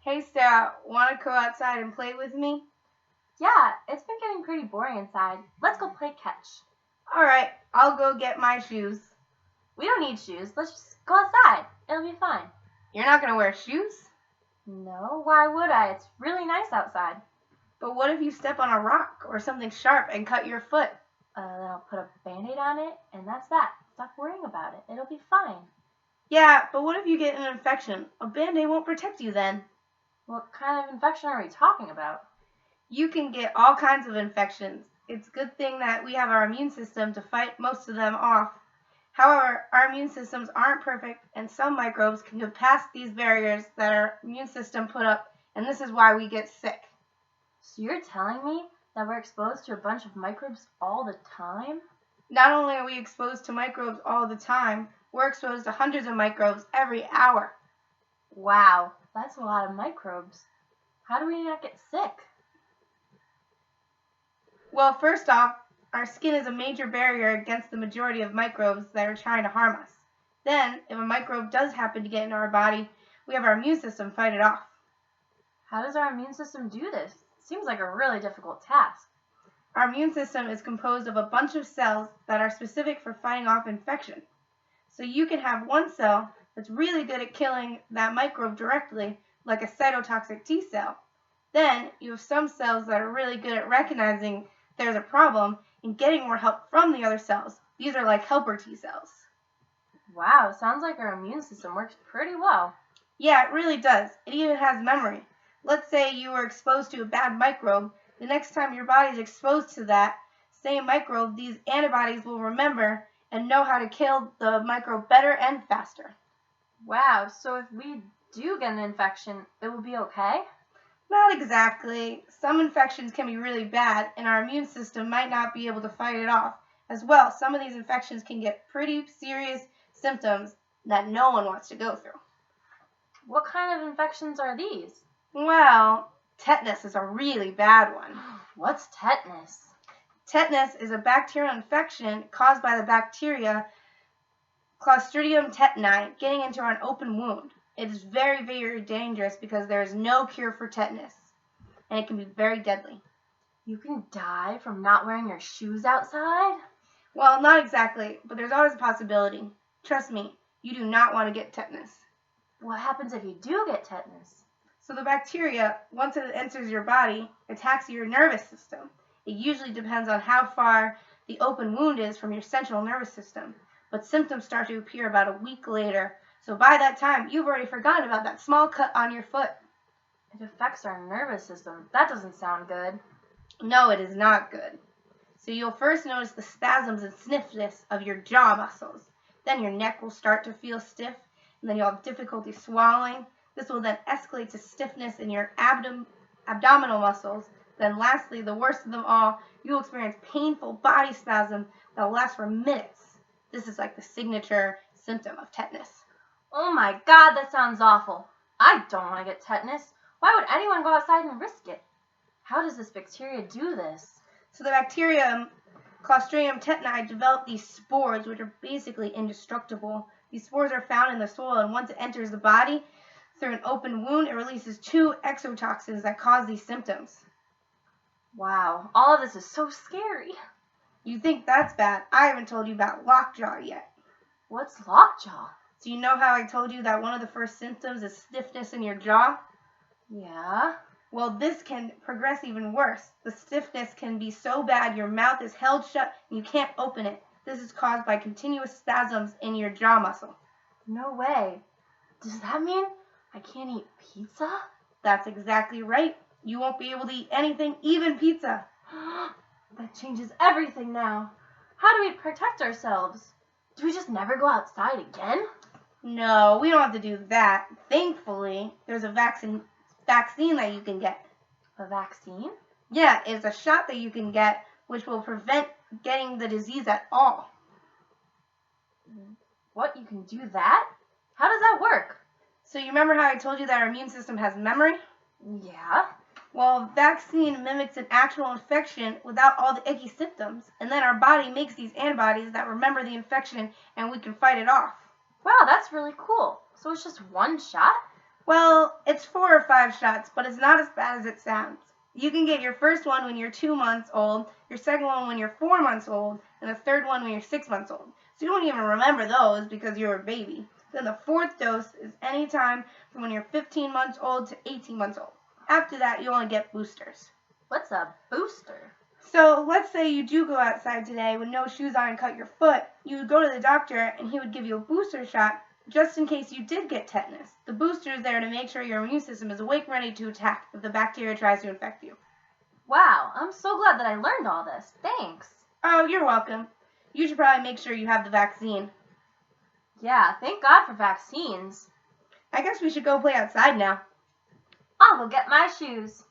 Hey Sarah, want to go outside and play with me? Yeah, it's been getting pretty boring inside. Let's go play catch. Alright, I'll go get my shoes. We don't need shoes. Let's just go outside. It'll be fine. You're not going to wear shoes? No, why would I? It's really nice outside. But what if you step on a rock or something sharp and cut your foot? Then I'll put a band-aid on it, and that's that. Stop worrying about it. It'll be fine. Yeah, but what if you get an infection? A band-aid won't protect you then. What kind of infection are we talking about? You can get all kinds of infections. It's a good thing that we have our immune system to fight most of them off. However, our immune systems aren't perfect, and some microbes can get past these barriers that our immune system put up, and this is why we get sick. So you're telling me that we're exposed to a bunch of microbes all the time? Not only are we exposed to microbes all the time, we're exposed to hundreds of microbes every hour. Wow, that's a lot of microbes. How do we not get sick? Well, first off, our skin is a major barrier against the majority of microbes that are trying to harm us. Then, if a microbe does happen to get into our body, we have our immune system fight it off. How does our immune system do this? Seems like a really difficult task. Our immune system is composed of a bunch of cells that are specific for fighting off infection. So you can have one cell that's really good at killing that microbe directly, like a cytotoxic T cell. Then you have some cells that are really good at recognizing there's a problem and getting more help from the other cells. These are like helper T cells. Wow, sounds like our immune system works pretty well. Yeah, it really does. It even has memory. Let's say you were exposed to a bad microbe. The next time your body is exposed to that same microbe, these antibodies will remember and know how to kill the microbe better and faster. Wow, so if we do get an infection, it will be okay? Not exactly. Some infections can be really bad, and our immune system might not be able to fight it off. As well, some of these infections can get pretty serious symptoms that no one wants to go through. What kind of infections are these? Well, tetanus is a really bad one. What's tetanus? Tetanus is a bacterial infection caused by the bacteria Clostridium tetani getting into an open wound. It is very, very dangerous because there is no cure for tetanus, and it can be very deadly. You can die from not wearing your shoes outside? Well, not exactly, but there's always a possibility. Trust me, you do not want to get tetanus. What happens if you do get tetanus? So the bacteria, once it enters your body, attacks your nervous system. It usually depends on how far the open wound is from your central nervous system, but symptoms start to appear about a week later. So by that time, you've already forgotten about that small cut on your foot. It affects our nervous system. That doesn't sound good. No, it is not good. So you'll first notice the spasms and stiffness of your jaw muscles. Then your neck will start to feel stiff, and then you'll have difficulty swallowing. This will then escalate to stiffness in your abdominal muscles. Then lastly, the worst of them all, you will experience painful body spasm that will last for minutes. This is like the signature symptom of tetanus. Oh my God, that sounds awful. I don't want to get tetanus. Why would anyone go outside and risk it? How does this bacteria do this? So the bacterium Clostridium tetani develop these spores, which are basically indestructible. These spores are found in the soil, and once it enters the body through an open wound, it releases 2 exotoxins that cause these symptoms. Wow, all of this is so scary. You think that's bad? I haven't told you about lockjaw yet. What's lockjaw? So you know how I told you that one of the first symptoms is stiffness in your jaw? Yeah. Well, this can progress even worse. The stiffness can be so bad your mouth is held shut and you can't open it. This is caused by continuous spasms in your jaw muscle. No way. Does that mean I can't eat pizza? That's exactly right. You won't be able to eat anything, even pizza. That changes everything now. How do we protect ourselves? Do we just never go outside again? No, we don't have to do that. Thankfully, there's a vaccine that you can get. A vaccine? Yeah, it's a shot that you can get which will prevent getting the disease at all. What, you can do that? How does that work? So you remember how I told you that our immune system has memory? Yeah. Well, a vaccine mimics an actual infection without all the icky symptoms, and then our body makes these antibodies that remember the infection and we can fight it off. Wow, that's really cool. So it's just one shot? Well, it's 4 or 5 shots, but it's not as bad as it sounds. You can get your first one when you're 2 months old, your second one when you're 4 months old, and the third one when you're 6 months old. So you won't even remember those because you're a baby. Then the fourth dose is any time from when you're 15 months old to 18 months old. After that, you only get boosters. What's a booster? So let's say you do go outside today with no shoes on and cut your foot. You would go to the doctor and he would give you a booster shot just in case you did get tetanus. The booster is there to make sure your immune system is awake and ready to attack if the bacteria tries to infect you. Wow, I'm so glad that I learned all this. Thanks. Oh, you're welcome. You should probably make sure you have the vaccine. Yeah, thank God for vaccines. I guess we should go play outside now. I'll go get my shoes.